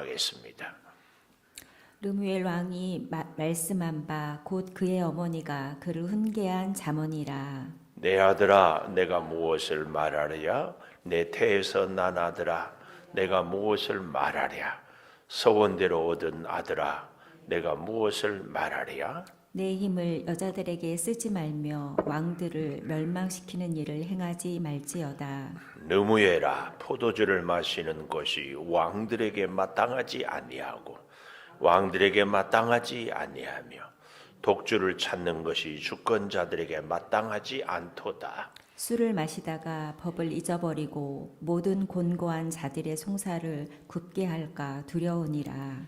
하겠습니다. 르무엘 왕이 말씀한 바 곧 그의 어머니가 그를 훈계한 잠언이라. 내 아들아, 내가 무엇을 말하랴? 내 태에서 난 아들아, 내가 무엇을 말하랴? 소원대로 얻은 아들아, 내가 무엇을 말하랴? 내 힘을 여자들에게 쓰지 말며 왕들을 멸망시키는 일을 행하지 말지어다. 느무에라, 포도주를 마시는 것이 왕들에게 마땅하지 아니하고 왕들에게 마땅하지 아니하며 독주를 찾는 것이 주권자들에게 마땅하지 않도다. 술을 마시다가 법을 잊어버리고 모든 곤고한 자들의 송사를 굽게 할까 두려우니라.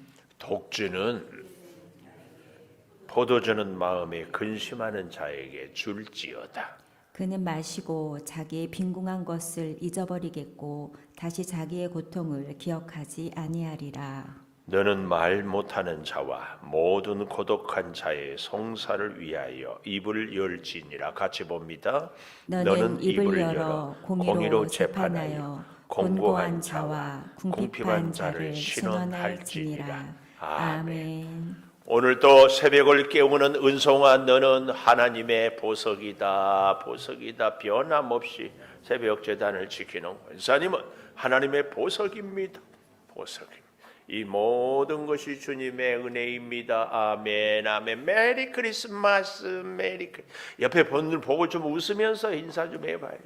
포도주는 마음에 근심하는 자에게 줄지어다. 그는 마시고 자기의 빈궁한 것을 잊어버리겠고 다시 자기의 고통을 기억하지 아니하리라. 너는 말 못하는 자와 모든 고독한 자의 송사를 위하여 입을 열지니라. 같이 봅니다. 너는 입을 열어 공의로 재판하여 곤고한 자와 궁핍한 자를 신원할지니라. 아멘. 오늘도 새벽을 깨우는 은송아, 너는 하나님의 보석이다. 보석이다. 변함없이 새벽 제단을 지키는 권사님은 하나님의 보석입니다. 보석입니다. 이 모든 것이 주님의 은혜입니다. 아멘, 아멘. 메리 크리스마스, 메리 크리스마스. 옆에 분들 보고 좀 웃으면서 인사 좀 해봐요.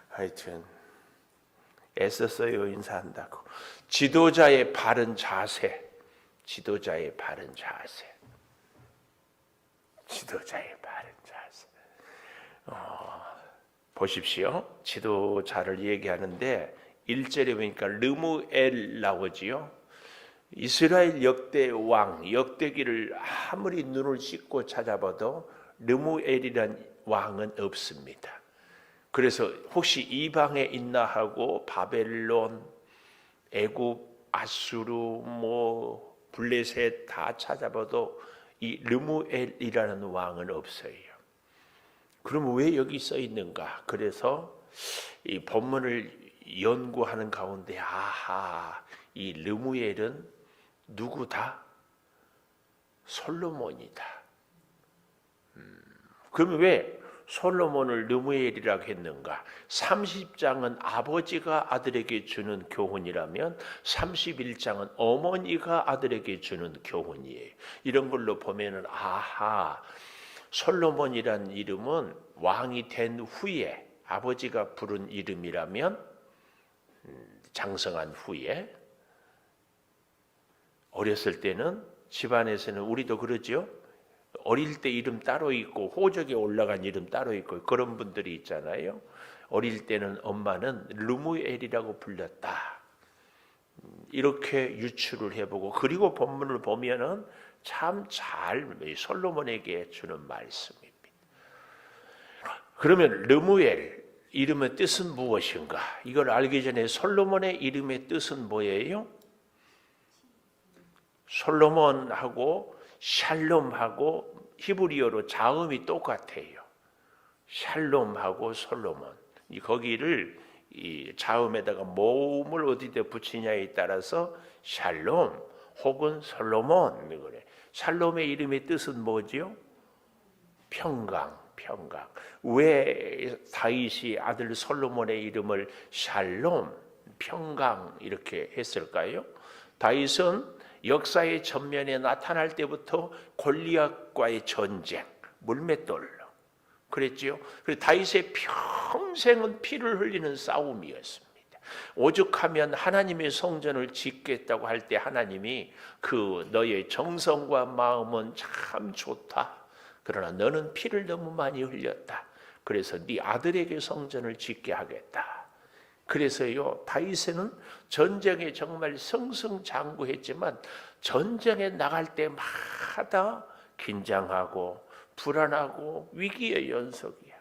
하여튼 애썼어요, 인사한다고. 지도자의 바른 자세, 지도자의 바른 자세, 지도자의 바른 자세. 보십시오. 지도자를 얘기하는데 1절에 보니까 르무엘 나오지요. 이스라엘 역대 왕, 역대기를 아무리 눈을 씻고 찾아봐도 르무엘이란 왕은 없습니다. 그래서 혹시 이방에 있나 하고 바벨론, 애굽, 아수르, 블레셋 다 찾아봐도 이 르무엘이라는 왕은 없어요. 그럼 왜 여기 써 있는가? 그래서 이 본문을 연구하는 가운데 아하, 이 르무엘은 누구다? 솔로몬이다. 그러면 왜 솔로몬을 르무엘이라고 했는가? 30장은 아버지가 아들에게 주는 교훈이라면 31장은 어머니가 아들에게 주는 교훈이에요. 이런 걸로 보면은 아하, 솔로몬이란 이름은 왕이 된 후에 아버지가 부른 이름이라면 장성한 후에, 어렸을 때는 집안에서는 우리도 그러죠. 어릴 때 이름 따로 있고 호적에 올라간 이름 따로 있고 그런 분들이 있잖아요. 어릴 때는 엄마는 르무엘이라고 불렸다. 이렇게 유추를 해보고, 그리고 본문을 보면은 참 잘 솔로몬에게 주는 말씀입니다. 그러면 르무엘 이름의 뜻은 무엇인가? 이걸 알기 전에 솔로몬의 이름의 뜻은 뭐예요? 솔로몬하고 샬롬하고 히브리어로 자음이 똑같아요. 샬롬하고 솔로몬. 거기를 이 자음에다가 모음을 어디다 붙이냐에 따라서 샬롬 혹은 솔로몬 그래. 샬롬의 이름의 뜻은 뭐지요? 평강. 평강. 왜 다윗이 아들 솔로몬의 이름을 샬롬, 평강 이렇게 했을까요? 다윗은 역사의 전면에 나타날 때부터 골리앗과의 전쟁, 물맷돌로 그랬지요. 그래서 다윗의 평생은 피를 흘리는 싸움이었습니다. 오죽하면 하나님의 성전을 짓겠다고 할 때 하나님이 너의 정성과 마음은 참 좋다. 그러나 너는 피를 너무 많이 흘렸다. 그래서 네 아들에게 성전을 짓게 하겠다. 그래서요, 다윗은 전쟁에 정말 승승장구했지만 전쟁에 나갈 때마다 긴장하고 불안하고 위기의 연속이야.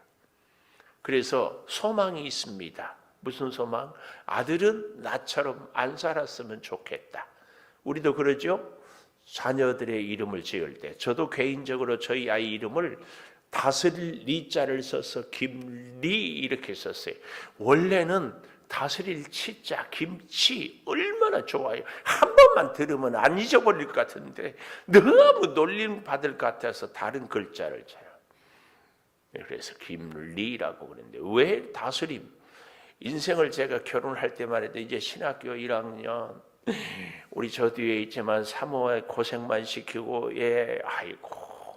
그래서 소망이 있습니다. 무슨 소망? 아들은 나처럼 안 살았으면 좋겠다. 우리도 그러죠? 자녀들의 이름을 지을 때 저도 개인적으로 저희 아이 이름을 다스릴 리자를 써서 김리 이렇게 썼어요. 원래는 다스릴 치자, 김치 얼마나 좋아요. 한 번만 들으면 안 잊어버릴 것 같은데 너무 놀림 받을 것 같아서 다른 글자를 쳐요. 그래서 김리라고 그러는데 왜 다스림? 인생을 제가 결혼할 때만 해도 이제 신학교 1학년 우리 저 뒤에 있지만 사모에 고생만 시키고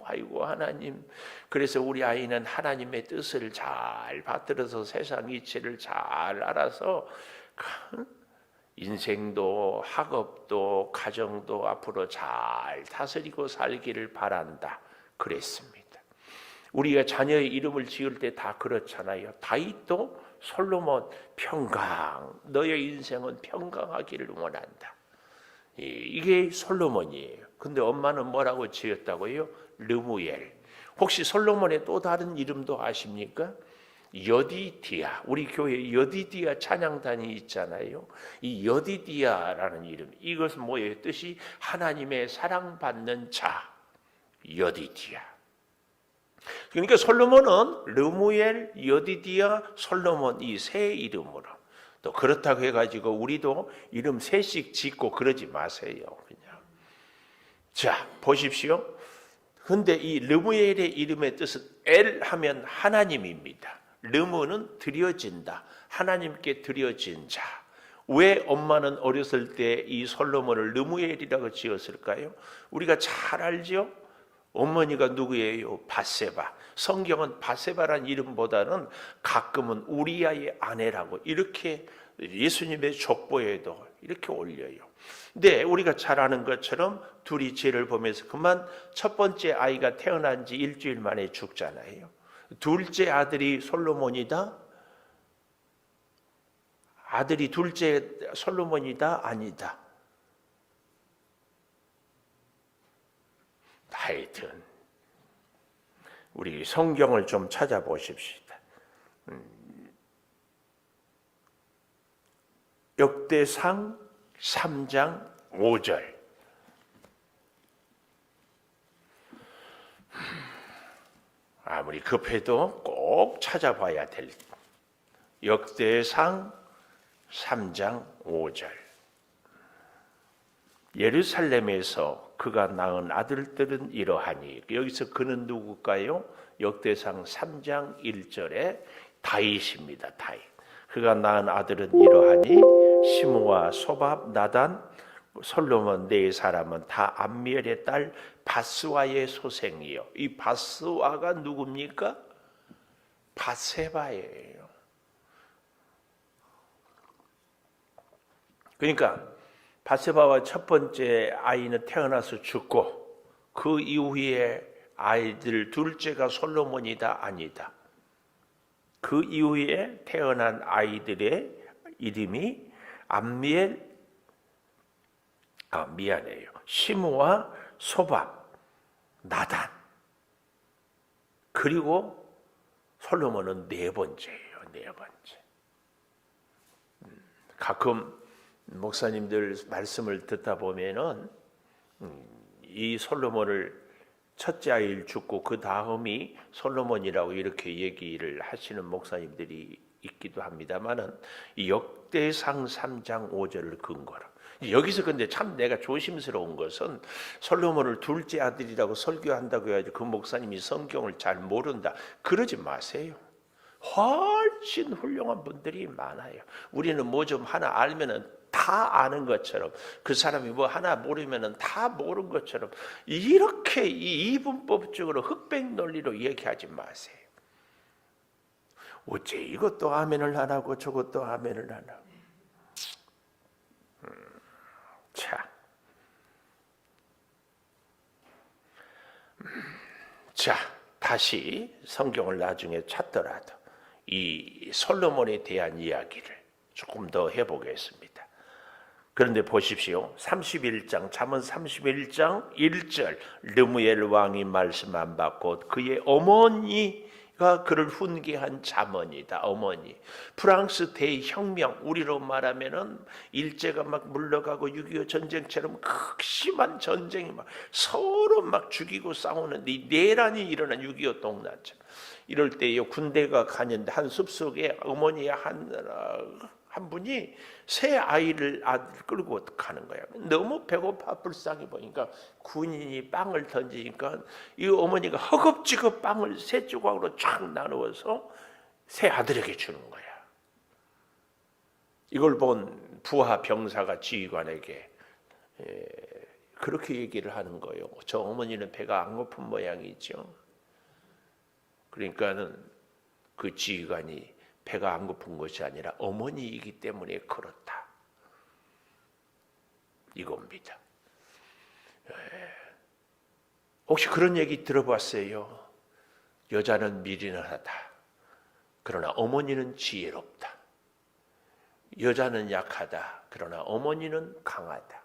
아이고 하나님. 그래서 우리 아이는 하나님의 뜻을 잘 받들어서 세상 이치를 잘 알아서 인생도 학업도 가정도 앞으로 잘 다스리고 살기를 바란다 그랬습니다. 우리가 자녀의 이름을 지을 때 다 그렇잖아요. 다윗도 솔로몬 평강, 너의 인생은 평강하기를 원한다. 이게 솔로몬이에요. 근데 엄마는 뭐라고 지었다고요? 르무엘. 혹시 솔로몬의 또 다른 이름도 아십니까? 여디디아. 우리 교회에 여디디아 찬양단이 있잖아요. 이 여디디아라는 이름, 이것은 뭐예요? 뜻이 하나님의 사랑받는 자, 여디디아. 그러니까 솔로몬은 르무엘, 여디디아, 솔로몬 이 세 이름으로. 또 그렇다고 해가지고 우리도 이름 셋씩 짓고 그러지 마세요. 그냥. 자, 보십시오. 근데 이 르무엘의 이름의 뜻은 엘 하면 하나님입니다. 르무는 드려진다. 하나님께 드려진 자. 왜 엄마는 어렸을 때 이 솔로몬을 르무엘이라고 지었을까요? 우리가 잘 알죠? 어머니가 누구예요? 밧세바. 성경은 밧세바란 이름보다는 가끔은 우리아의 아내라고 이렇게 예수님의 족보에도 이렇게 올려요. 근데 우리가 잘 아는 것처럼 둘이 죄를 보면서 그만 첫 번째 아이가 태어난 지 일주일 만에 죽잖아요. 둘째 아들이 솔로몬이다? 아들이 둘째 솔로몬이다? 아니다. 하여튼 우리 성경을 좀 찾아보십시다. 역대상 3장 5절. 아무리 급해도 꼭 찾아봐야 될 역대상 3장 5절. 예루살렘에서 그가 낳은 아들들은 이러하니. 여기서 그는 누굴까요? 역대상 3장 1절에 다윗입니다. 다윗. 그가 낳은 아들은 이러하니 시므와 소밥, 나단, 솔로몬 네 사람은 다 암미엘의 딸 바스와의 소생이요. 이 바스와가 누굽니까? 밧세바예요. 그러니까 밧세바와 첫 번째 아이는 태어나서 죽고 그 이후에 아이들 둘째가 솔로몬이다? 아니다. 그 이후에 태어난 아이들의 이름이 암미엘, 시므와 소밥, 나단. 그리고 솔로몬은 네 번째예요. 네 번째. 가끔 목사님들 말씀을 듣다 보면은 이 솔로몬을 첫째 아이를 죽고 그 다음이 솔로몬이라고 이렇게 얘기를 하시는 목사님들이 있기도 합니다만은 이 역대상 3장 5절을 근거로 여기서 근데 참 내가 조심스러운 것은 솔로몬을 둘째 아들이라고 설교한다고 해가지고 그 목사님이 성경을 잘 모른다 그러지 마세요. 훨씬 훌륭한 분들이 많아요. 우리는 뭐 좀 하나 알면은 다 아는 것처럼 그 사람이 뭐 하나 모르면은 다 모르는 것처럼 이렇게 이분법적으로 흑백 논리로 얘기하지 마세요. 어째 이것도 아멘을 안 하고 저것도 아멘을 안 하고. 자, 다시 성경을 나중에 찾더라도 이 솔로몬에 대한 이야기를 조금 더 해보겠습니다. 그런데 보십시오. 31장 잠언 31장 1절 르무엘 왕이 말씀 안 받고 그의 어머니가 그를 훈계한 잠언이다. 어머니. 프랑스 대혁명 우리로 말하면은 일제가 막 물러가고 6.25 전쟁처럼 극심한 전쟁이 막 서로 막 죽이고 싸우는 이 내란이 일어난 6.25 동란처럼 이럴 때 군대가 가는데 한 숲속에 어머니의 한 분이 새 아이를 끌고 가는 거야. 너무 배고파 불쌍해 보니까 군인이 빵을 던지니까 이 어머니가 허겁지겁 빵을 세 조각으로 쫙 나누어서 새 아들에게 주는 거야. 이걸 본 부하 병사가 지휘관에게 그렇게 얘기를 하는 거예요. 저 어머니는 배가 안 고픈 모양이죠. 그러니까는 그 지휘관이 배가 안 고픈 것이 아니라 어머니이기 때문에 그렇다. 이겁니다. 혹시 그런 얘기 들어봤어요? 여자는 미련하다. 그러나 어머니는 지혜롭다. 여자는 약하다. 그러나 어머니는 강하다.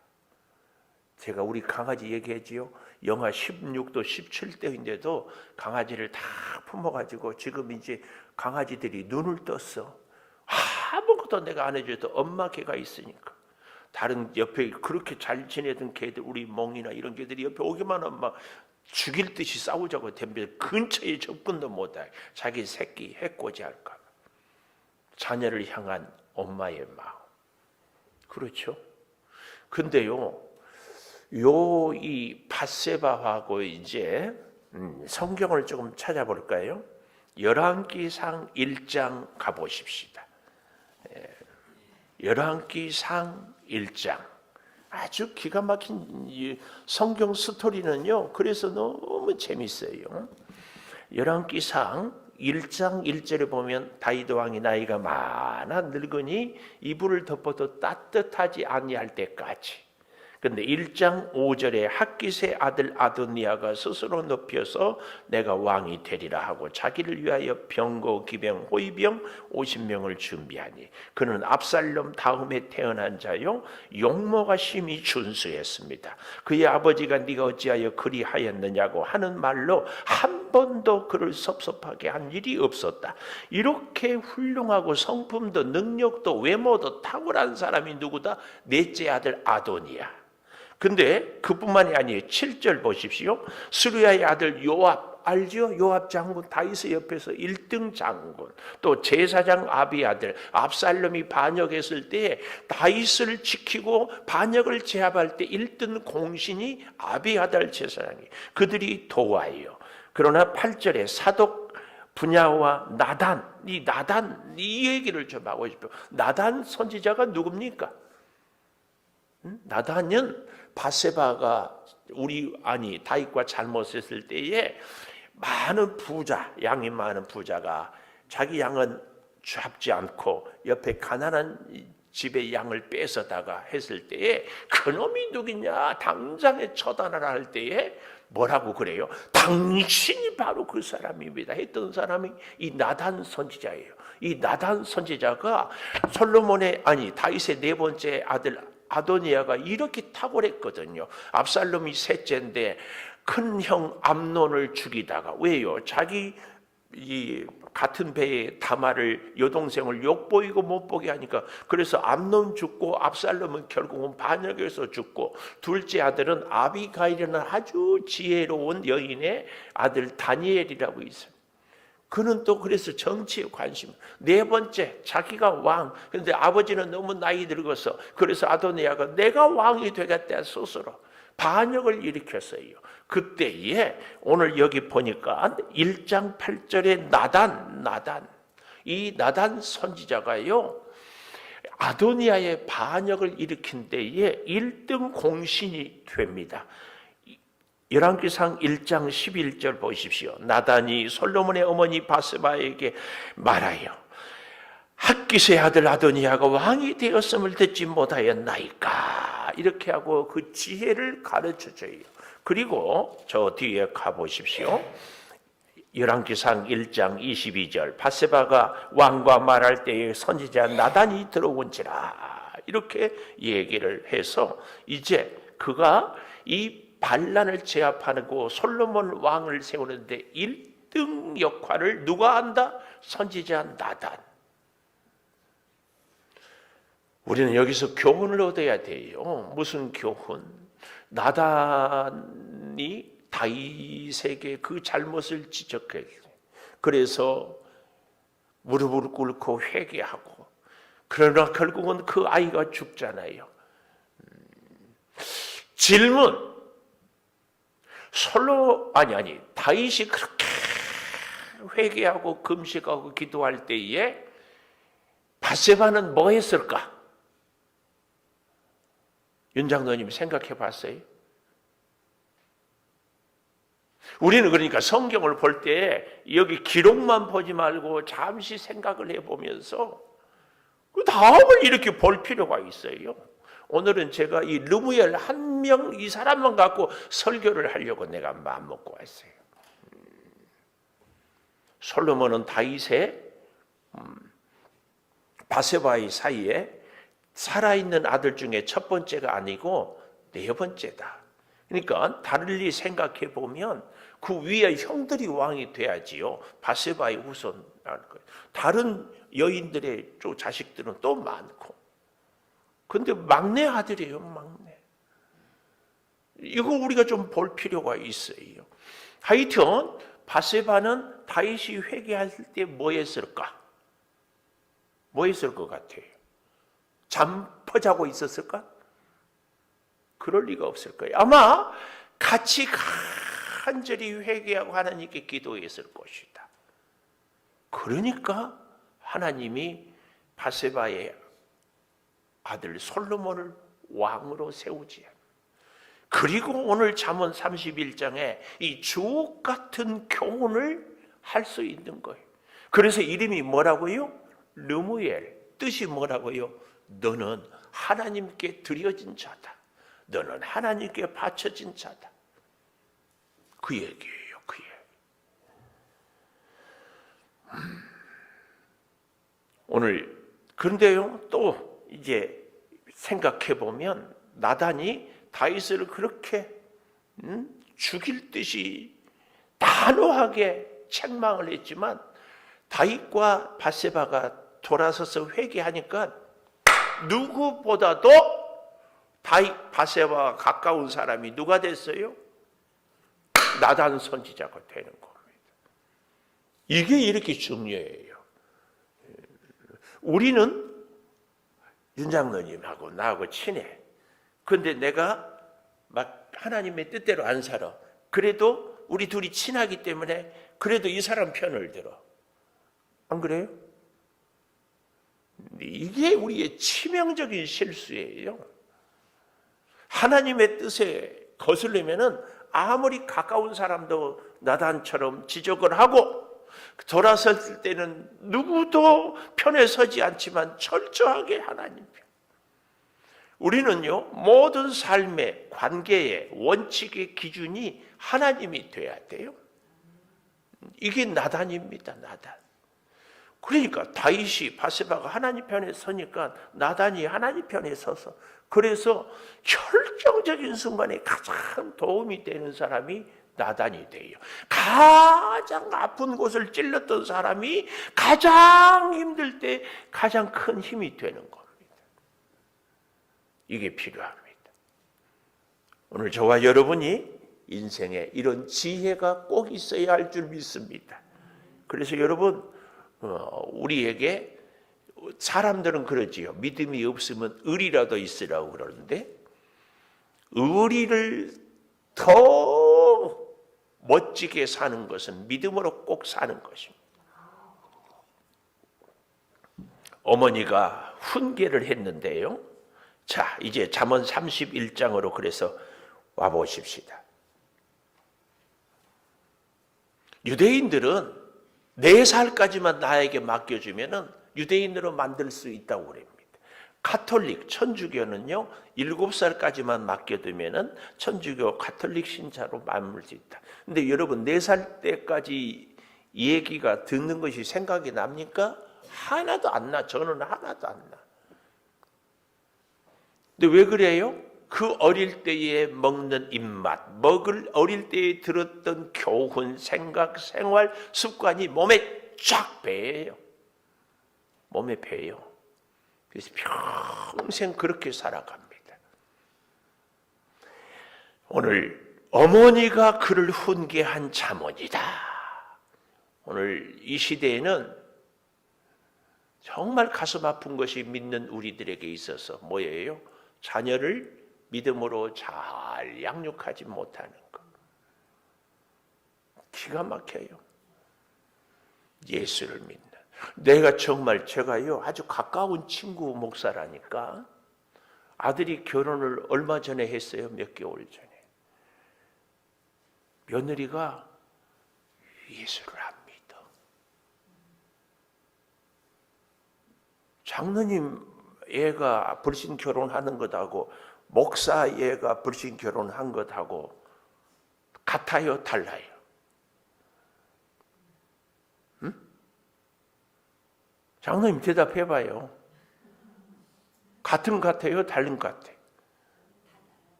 제가 우리 강아지 얘기했지요. 영하 16도, 17도인데도 강아지를 다 품어가지고 지금 이제 강아지들이 눈을 떴어. 아무것도 내가 안 해줘도 엄마 개가 있으니까. 다른 옆에 그렇게 잘 지내던 개들, 우리 멍이나 이런 개들이 옆에 오기만 하면 막 죽일 듯이 싸우자고 덤벼 근처에 접근도 못해. 자기 새끼 해코지 할까 봐. 자녀를 향한 엄마의 마음. 그렇죠? 근데요, 이 밧세바하고 이제 성경을 조금 찾아볼까요? 열왕기상 1장 가보십시다. 열왕기상 1장. 아주 기가 막힌 이 성경 스토리는요. 그래서 너무 재밌어요. 열왕기상 1장 1절에 보면 다윗 왕이 나이가 많아 늙으니 이불을 덮어도 따뜻하지 아니할 때까지. 근데 1장 5절에 핫깃의 아들 아도니아가 스스로 높여서 내가 왕이 되리라 하고 자기를 위하여 병거, 기병, 호위병 50명을 준비하니 그는 압살롬 다음에 태어난 자요 용모가 심히 준수했습니다. 그의 아버지가 네가 어찌하여 그리하였느냐고 하는 말로 한 번도 그를 섭섭하게 한 일이 없었다. 이렇게 훌륭하고 성품도 능력도 외모도 탁월한 사람이 누구다? 넷째 아들 아도니아. 근데 그뿐만이 아니에요. 7절 보십시오. 스루야의 아들 요압 알죠? 요압 장군 다윗의 옆에서 1등 장군, 또 제사장 아비 아들 압살롬이 반역했을 때 다윗을 지키고 반역을 제압할 때 1등 공신이 아비 아들 제사장이 그들이 도와요. 그러나 8절에 사독 분야와 나단, 이 얘기를 좀 하고 싶어요. 나단 선지자가 누굽니까? 나단은 밧세바가 다윗과 잘못했을 때에 많은 부자, 양이 많은 부자가 자기 양은 잡지 않고 옆에 가난한 집의 양을 뺏어다가 했을 때에 그놈이 누구냐 당장에 처단하라 할 때에 뭐라고 그래요? 당신이 바로 그 사람입니다 했던 사람이 이 나단 선지자예요. 이 나단 선지자가 다윗의 네 번째 아들 아도니아가 이렇게 탁월했거든요. 압살롬이 셋째인데 큰 형 암논을 죽이다가 왜요? 자기 이 같은 배에 다말을 여동생을 욕보이고 못 보게 하니까 그래서 암논 죽고 압살롬은 결국은 반역해서 죽고 둘째 아들은 아비가일이라는 아주 지혜로운 여인의 아들 다니엘이라고 있어요. 그는 또 그래서 정치에 관심. 네 번째 자기가 왕. 그런데 아버지는 너무 나이 들어서 그래서 아도니아가 내가 왕이 되겠다 스스로 반역을 일으켰어요. 그때에 오늘 여기 보니까 1장 8절에 나단 이 나단 선지자가요 아도니아의 반역을 일으킨 때에 1등 공신이 됩니다. 열왕기상 1장 11절 보십시오. 나단이 솔로몬의 어머니 밧세바에게 말하여 핫깃의 아들 아도니아가 왕이 되었음을 듣지 못하였나이까 이렇게 하고 그 지혜를 가르쳐줘요. 그리고 저 뒤에 가보십시오. 열왕기상 1장 22절 밧세바가 왕과 말할 때에 선지자 나단이 들어온지라 이렇게 얘기를 해서 이제 그가 이 반란을 제압하고 솔로몬 왕을 세우는데 1등 역할을 누가 한다? 선지자 나단. 우리는 여기서 교훈을 얻어야 돼요. 무슨 교훈? 나단이 다윗에게 그 잘못을 지적했어요. 그래서 무릎을 꿇고 회개하고 그러나 결국은 그 아이가 죽잖아요. 질문. 다윗이 그렇게 회개하고 금식하고 기도할 때에 밧세바는 뭐 했을까? 윤 장로님 생각해 봤어요? 우리는 그러니까 성경을 볼 때 여기 기록만 보지 말고 잠시 생각을 해보면서 그 다음을 이렇게 볼 필요가 있어요. 오늘은 제가 이 르무엘 한 명, 이 사람만 갖고 설교를 하려고 내가 마음 먹고 왔어요. 솔로몬은 다윗의 밧세바의 사이에 살아있는 아들 중에 첫 번째가 아니고 네 번째다. 그러니까 달리 생각해 보면 그 위에 형들이 왕이 돼야지요. 밧세바의 후손. 다른 여인들의 자식들은 또 많고. 근데 막내 아들이에요, 막내. 이거 우리가 좀 볼 필요가 있어요. 하여튼 밧세바는 다윗이 회개할 때 뭐 했을까? 뭐 했을 것 같아요? 잠퍼자고 있었을까? 그럴 리가 없을 거예요. 아마 같이 간절히 회개하고 하나님께 기도했을 것이다. 그러니까 하나님이 밧세바의 아들 솔로몬을 왕으로 세우지. 그리고 오늘 잠언 31장에 이 주옥 같은 교훈을 할 수 있는 거예요. 그래서 이름이 뭐라고요? 르무엘. 뜻이 뭐라고요? 너는 하나님께 드려진 자다. 너는 하나님께 바쳐진 자다. 그 얘기예요. 그 얘기. 오늘 그런데요, 또 이제 생각해 보면 나단이 다윗을 그렇게 죽일 듯이 단호하게 책망을 했지만 다윗과 밧세바가 돌아서서 회개하니까 누구보다도 다윗 밧세바와 가까운 사람이 누가 됐어요? 나단 선지자가 되는 겁니다. 이게 이렇게 중요해요. 우리는 윤 장로님하고 나하고 친해. 그런데 내가 막 하나님의 뜻대로 안 살아. 그래도 우리 둘이 친하기 때문에 그래도 이 사람 편을 들어. 안 그래요? 이게 우리의 치명적인 실수예요. 하나님의 뜻에 거슬리면은 아무리 가까운 사람도 나단처럼 지적을 하고 돌아섰을 때는 누구도 편에 서지 않지만 철저하게 하나님 편. 우리는요, 모든 삶의 관계의 원칙의 기준이 하나님이 돼야 돼요. 이게 나단입니다, 나단. 그러니까 다윗이 밧세바가 하나님 편에 서니까 나단이 하나님 편에 서서 그래서 결정적인 순간에 가장 도움이 되는 사람이 나단이 돼요. 가장 아픈 곳을 찔렀던 사람이 가장 힘들 때 가장 큰 힘이 되는 겁니다. 이게 필요합니다. 오늘 저와 여러분이 인생에 이런 지혜가 꼭 있어야 할 줄 믿습니다. 그래서 여러분, 우리에게 사람들은 그러지요. 믿음이 없으면 의리라도 있으라고 그러는데 의리를 더 멋지게 사는 것은 믿음으로 꼭 사는 것입니다. 어머니가 훈계를 했는데요. 자, 이제 잠언 31장으로 그래서 와보십시다. 유대인들은 4살까지만 나에게 맡겨주면은 유대인으로 만들 수 있다고 그럽니다. 가톨릭, 천주교는요, 7살까지만 맡겨두면은 천주교 가톨릭 신자로 만들 수 있다. 근데 여러분, 4살 때까지 얘기가 듣는 것이 생각이 납니까? 하나도 안 나. 저는 하나도 안 나. 근데 왜 그래요? 그 어릴 때에 먹는 입맛, 어릴 때에 들었던 교훈, 생각, 생활, 습관이 몸에 쫙 배예요. 몸에 배요. 그래서 평생 그렇게 살아갑니다. 오늘 어머니가 그를 훈계한 잠언이다. 오늘 이 시대에는 정말 가슴 아픈 것이 믿는 우리들에게 있어서 뭐예요? 자녀를 믿음으로 잘 양육하지 못하는 것. 기가 막혀요. 예수를 믿는. 내가 정말 제가요 아주 가까운 친구 목사라니까 아들이 결혼을 얼마 전에 했어요. 몇 개월 전에. 며느리가 예수를 안 믿어. 장로님 애가 불신 결혼하는 것하고 목사 애가 불신 결혼한 것하고 같아요? 달라요? 응? 장로님 대답해봐요. 같은 것 같아요? 다른 것 같아요?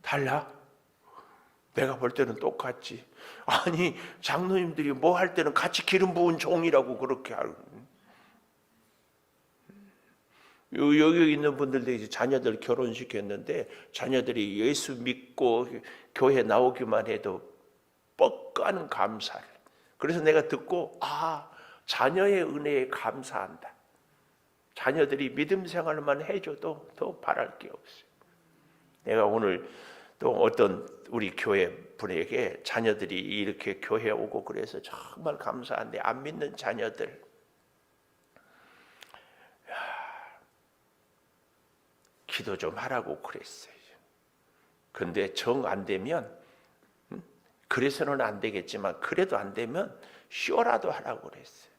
달라? 내가 볼 때는 똑같지. 아니 장로님들이 뭐 할 때는 같이 기름 부은 종이라고 그렇게 알고. 여기 있는 분들도 이제 자녀들 결혼시켰는데 자녀들이 예수 믿고 교회 나오기만 해도 뻑가는 감사를. 그래서 내가 듣고 자녀의 은혜에 감사한다. 자녀들이 믿음 생활만 해줘도 더 바랄 게 없어요. 내가 오늘 또 어떤 우리 교회 분에게 자녀들이 이렇게 교회 오고 그래서 정말 감사한데 안 믿는 자녀들 기도 좀 하라고 그랬어요. 근데 정 안 되면 그래서는 안 되겠지만 그래도 안 되면 쉬어라도 하라고 그랬어요.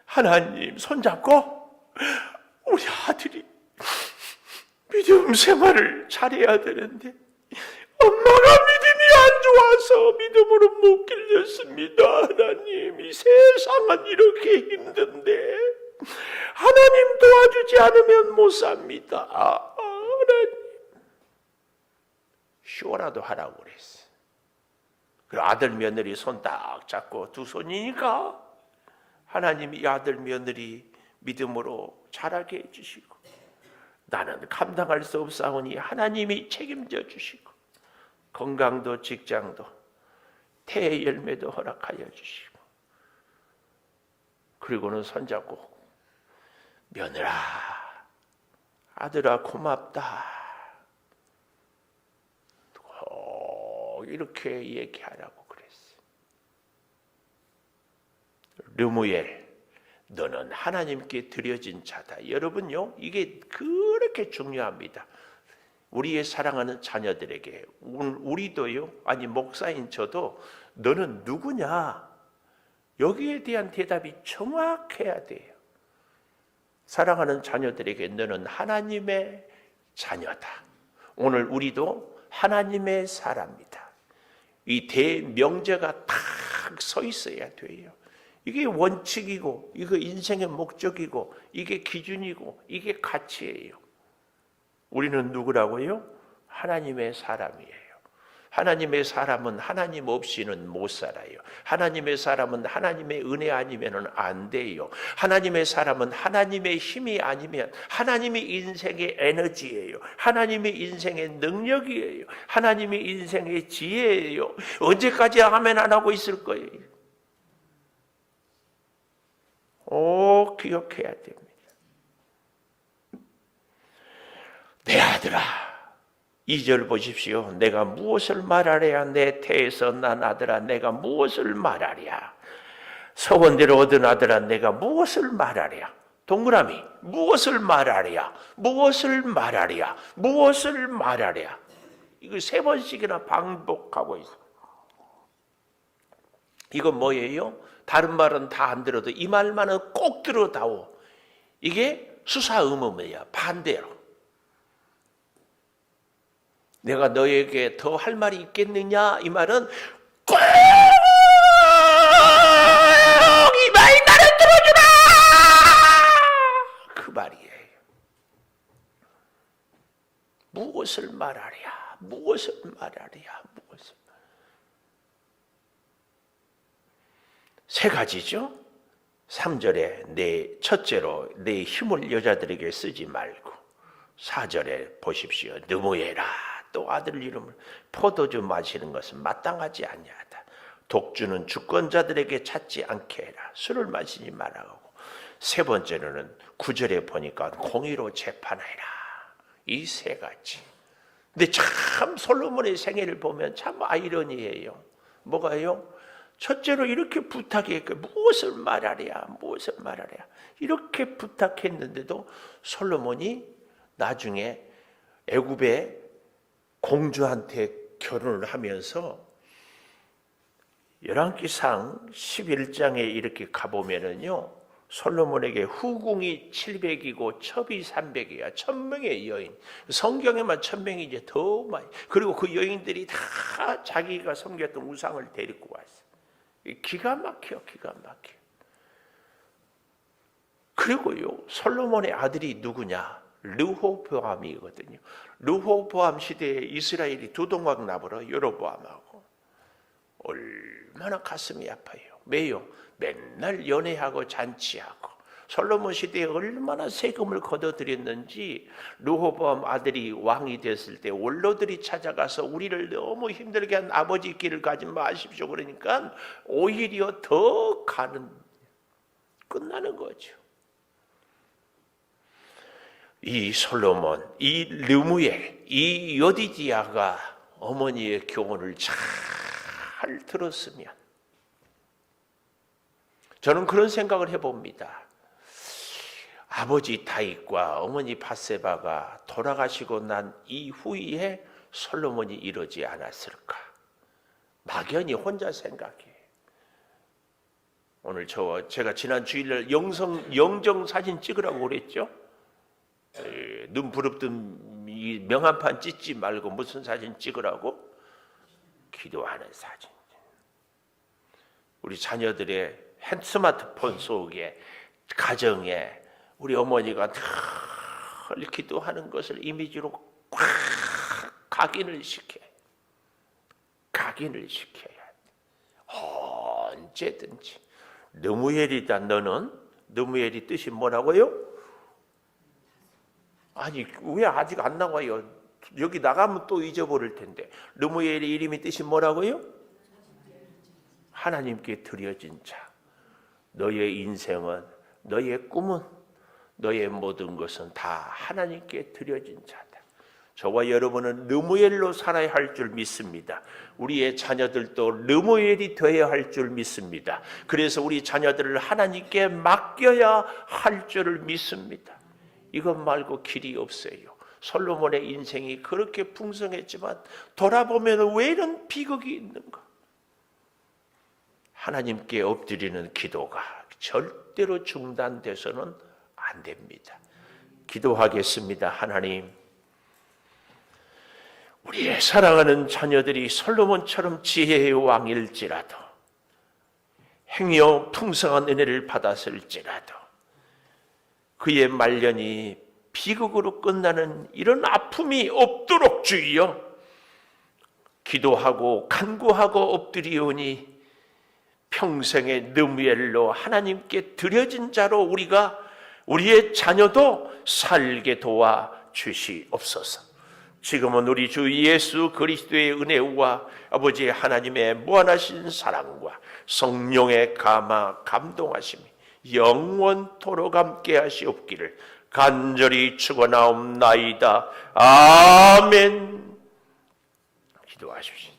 하나님 손잡고 우리 아들이 믿음 생활을 잘해야 되는데 엄마가 믿음이 안 좋아서 믿음으로 못 길렸습니다. 하나님 이 세상은 이렇게 힘든데 하나님 도와주지 않으면 못 삽니다. 하나님 쉬어라도 하라고 그랬어요. 그 아들 며느리 손 딱 잡고 두 손이니까 하나님이 이 아들 며느리 믿음으로 자라게 해주시고 나는 감당할 수 없사오니 하나님이 책임져 주시고 건강도 직장도 태의 열매도 허락하여 주시고 그리고는 손잡고 며느라 아들아 고맙다 이렇게 얘기하라고 그랬어요. 르무엘 너는 하나님께 드려진 자다. 여러분요 이게 그렇게 중요합니다. 우리의 사랑하는 자녀들에게 우리도요 아니 목사인 저도 너는 누구냐 여기에 대한 대답이 정확해야 돼요. 사랑하는 자녀들에게 너는 하나님의 자녀다. 오늘 우리도 하나님의 사람이다. 이 대명제가 딱 서 있어야 돼요. 이게 원칙이고 이거 인생의 목적이고 이게 기준이고 이게 가치예요. 우리는 누구라고요? 하나님의 사람이에요. 하나님의 사람은 하나님 없이는 못 살아요. 하나님의 사람은 하나님의 은혜 아니면 안 돼요. 하나님의 사람은 하나님의 힘이 아니면 하나님의 인생의 에너지예요. 하나님의 인생의 능력이에요. 하나님의 인생의 지혜예요. 언제까지 아멘 안 하고 있을 거예요? 기억해야 됩니다. 내 아들아 2절 보십시오. 내가 무엇을 말하랴 내 태에서 난 아들아 내가 무엇을 말하랴 서원대로 얻은 아들아 내가 무엇을 말하랴 동그라미 무엇을 말하랴 무엇을 말하랴 무엇을 말하랴 이거 3번씩이나 반복하고 있어요. 이건 뭐예요? 다른 말은 다 안 들어도 이 말만은 꼭 들어다오. 이게 수사의문이야. 반대로. 내가 너에게 더 할 말이 있겠느냐? 이 말은 꼭 이 말 나를 들어주라! 그 말이에요. 무엇을 말하랴? 무엇을 말하랴? 무엇을 세 가지죠. 3절에 첫째로 내 힘을 여자들에게 쓰지 말고 4절에 보십시오. 느무에라 또 아들 이름을 포도주 마시는 것은 마땅하지 아니하다. 독주는 주권자들에게 찾지 않게 해라. 술을 마시지 말라고. 세 번째로는 9절에 보니까 공의로 재판하라. 이 세 가지. 근데 참 솔로몬의 생애를 보면 참 아이러니해요. 뭐가요? 첫째로 이렇게 부탁했고 무엇을 말하랴 이렇게 부탁했는데도 솔로몬이 나중에 애굽의 공주한테 결혼을 하면서 열왕기상 11장에 이렇게 가보면은요, 솔로몬에게 후궁이 700이고 첩이 300이야. 1000명의 여인. 성경에만 1000명이 이제 더 많이. 그리고 그 여인들이 다 자기가 섬겼던 우상을 데리고 왔어. 기가 막혀. 그리고요, 솔로몬의 아들이 누구냐? 르호보암이거든요. 르호보암 시대에 이스라엘이 두 동강 나버려 여로보암하고. 얼마나 가슴이 아파요. 왜요? 맨날 연애하고 잔치하고. 솔로몬 시대에 얼마나 세금을 걷어들였는지. 르호보암 아들이 왕이 됐을 때 원로들이 찾아가서 우리를 너무 힘들게 한 아버지 길을 가지 마십시오. 그러니까 오히려 더 끝나는 거죠. 이 솔로몬, 이 르무엘, 이 여디디아가 어머니의 교훈을 잘 들었으면, 저는 그런 생각을 해봅니다. 아버지 다윗과 어머니 밧세바가 돌아가시고 난 이후에 솔로몬이 이러지 않았을까? 막연히 혼자 생각해. 오늘 제가 지난 주일날 영정 사진 찍으라고 그랬죠? 눈 부릅뜬 이 명함판 찍지 말고 무슨 사진 찍으라고? 기도하는 사진. 우리 자녀들의 스마트폰 속에, 가정에 우리 어머니가 늘 기도하는 것을 이미지로 꽉 각인을 시켜야 돼. 언제든지. 르무엘이다 너는? 르무엘이 뜻이 뭐라고요? 아니 왜 아직 안 나와요? 여기 나가면 또 잊어버릴 텐데. 르무엘의 이름이 뜻이 뭐라고요? 하나님께 드려진 자. 너의 인생은, 너의 꿈은, 너의 모든 것은 다 하나님께 드려진 자다. 저와 여러분은 르무엘로 살아야 할 줄 믿습니다. 우리의 자녀들도 르무엘이 되어야 할 줄 믿습니다. 그래서 우리 자녀들을 하나님께 맡겨야 할 줄을 믿습니다. 이것 말고 길이 없어요. 솔로몬의 인생이 그렇게 풍성했지만 돌아보면 왜 이런 비극이 있는가? 하나님께 엎드리는 기도가 절대로 중단돼서는 안 됩니다. 기도하겠습니다. 하나님, 우리의 사랑하는 자녀들이 솔로몬처럼 지혜의 왕일지라도, 행여 풍성한 은혜를 받았을지라도 그의 말년이 비극으로 끝나는 이런 아픔이 없도록 주여, 기도하고 간구하고 엎드리오니 평생의 르무엘로 하나님께 드려진 자로 우리의 자녀도 살게 도와 주시옵소서. 지금은 우리 주 예수 그리스도의 은혜와 아버지 하나님의 무한하신 사랑과 성령의 감동하심이 영원토록 함께 하시옵기를 간절히 축원하옵나이다. 아멘. 기도하십시오.